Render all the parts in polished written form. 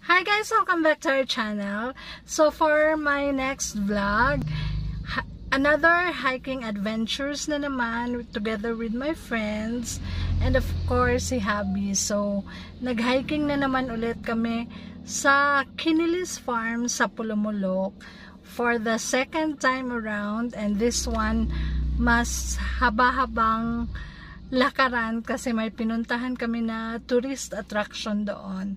Hi guys, welcome back to our channel. So for my next vlog, another hiking adventures na naman together with my friends and of course si Habi. So nag-hiking na naman ulit kami sa Kinilis Farm sa Pulumulok for the second time around, and this one mas haba-habang lakaran kasi may pinuntahan kami na tourist attraction doon.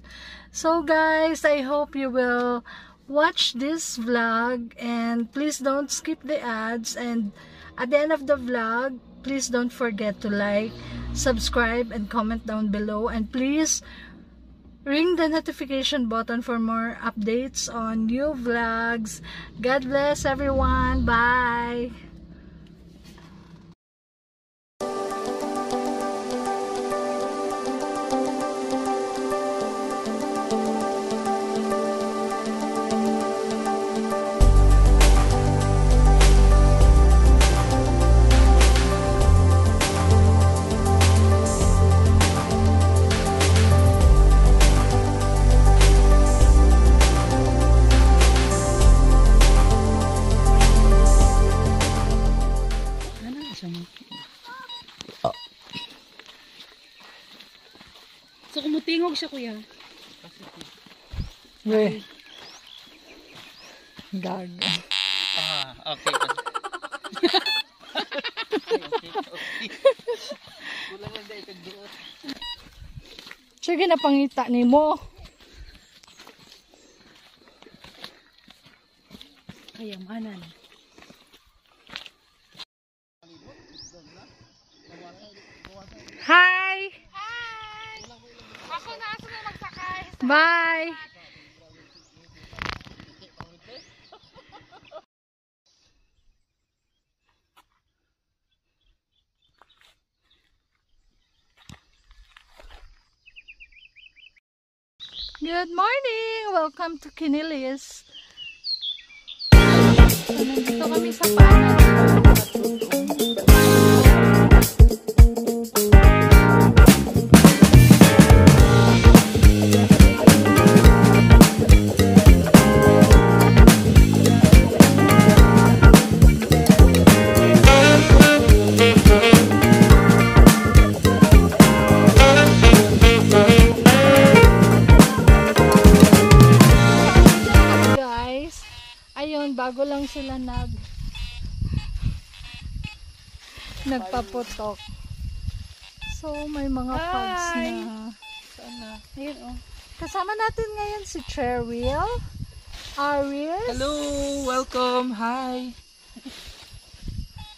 So guys, I hope you will watch this vlog and please don't skip the ads, and at the end of the vlog, please don't forget to like, subscribe, and comment down below, and please ring the notification button for more updates on new vlogs. God bless everyone. Bye! So, kumutingog siya, kuya. Weh. Gag. Okay. Sige na pangita ni mo. Kayamanan. Hi! Ako na magsakay. Bye! Good morning! Welcome to Kinilis. So, nandito kami sa paanan. Bago lang sila nagpaputok. So may mga frogs na. Sana. Ayun, oh. Kasama natin ngayon si Cheryl, Aries. Hello! Welcome! Hi!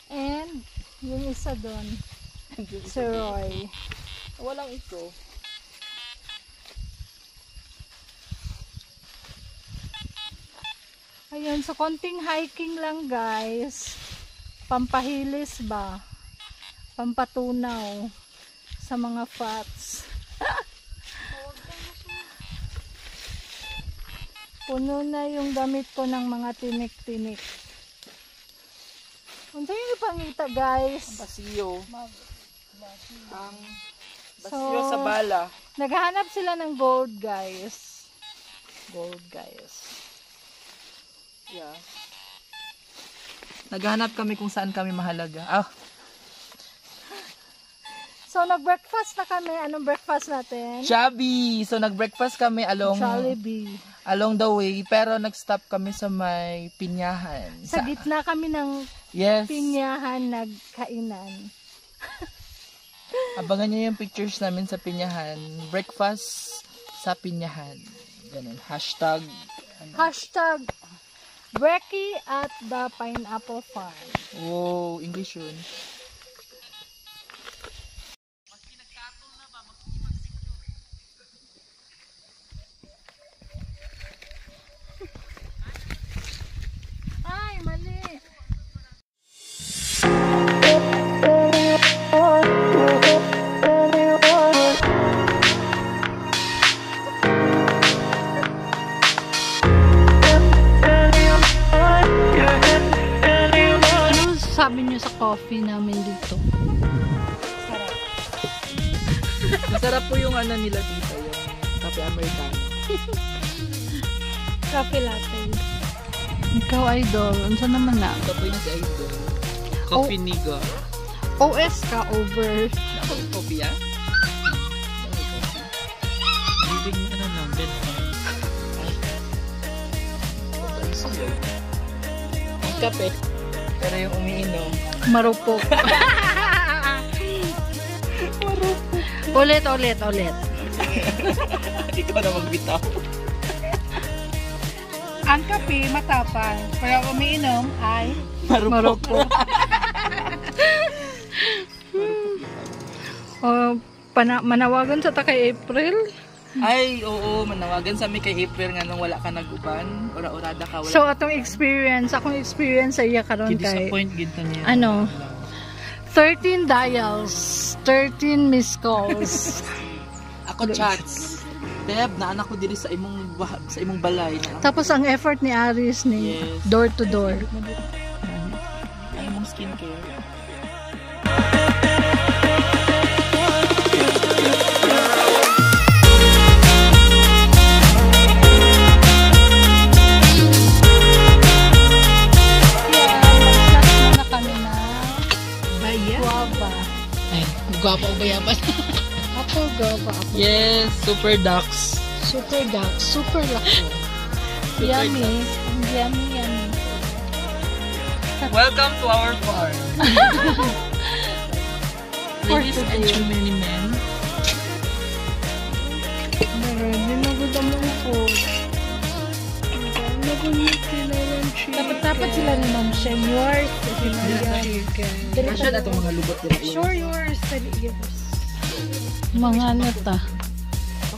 And yung isa doon, si Roy. Walang ito. Ayun, so konting hiking lang guys. Pampahilis ba? Pampatunaw sa mga fats. Puno na yung damit ko ng mga tinik-tinik. Unsa yung ipangita guys? Basiyo. Ang So, basiyo sa bala. naghahanap sila ng gold guys. Gold guys. Yeah. Naghanap kami kung saan kami mahalaga. So, nag-breakfast na kami. Anong breakfast natin? Chubby! So, nag-breakfast kami Jollibee. along the way. Pero, nag-stop kami sa may pinyahan. Sa gitna kami ng Yes. pinyahan nagkainan. Abangan nyo yung pictures namin sa pinyahan. Breakfast sa pinyahan. Ganun. Hashtag. Hashtag Brekkie at the Pineapple Farm. Wow, English yun. Ay, mali. Sabi niyo sa coffee namin dito? Sarap. Masarap po yung ano nila dito, yung kape Americano. Coffee latte. Ikaw, idol. Unsa naman na? Kapoy na si Idol. Coffee niga. OS ka over. Ako coffee ah? Living ano lang, bed. Ang kape. Pero yung umiinom. Marupok. Ulit. Ikaw na magbitaw. Ang kape, matapang. Pero umiinom ay Marupok. Manawagan sa ta kay April. Ay, oo, manawagan sa mi kay April nga nung wala ka nag-uban. Ura-urada ka. Wala. So akong experience sa iya karon kay Disappoint gid ta niya. 13 dials, 13 missed calls. Ako chats. Deb, naanak ko diri sa imong balay. Tapos ang effort ni Aris ni Yes. door to door. Ang imong skincare. Na kami na guava. Ay, gwapo o bayaban. Apple guava. Yes, super ducks. Super dark. Super laki. Yummy. Yummy. Welcome to our farm. For Ladies and today. gentlemen. Hindi na gusto mong food. Dapat sila ni Ma'am Shen. Yours. Kasya na itong mga lubot nila. sure yours. Mga nata.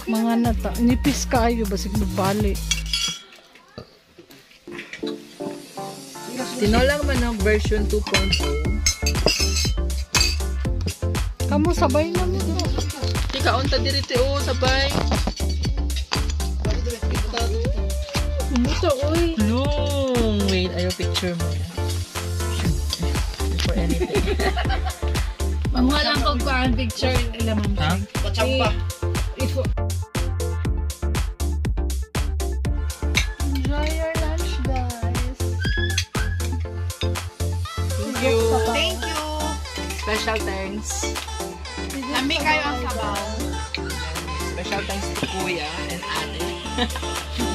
Mga nata. Nipis kayo. Basig magbali. Tinolang man ang version 2.0. Kamu sabay na mo. Ika, unta diriti o, sabay. Kumusta, uy? Long. Wait, ayaw picture mo. Before anything. Mamuha lang kong kuhaan picture. Ilan man. Ha? Enjoy your lunch, guys. Thank you. Thank you. Special thanks. Lamig kayo ang sabaw. Special thanks to Kuya and Ate.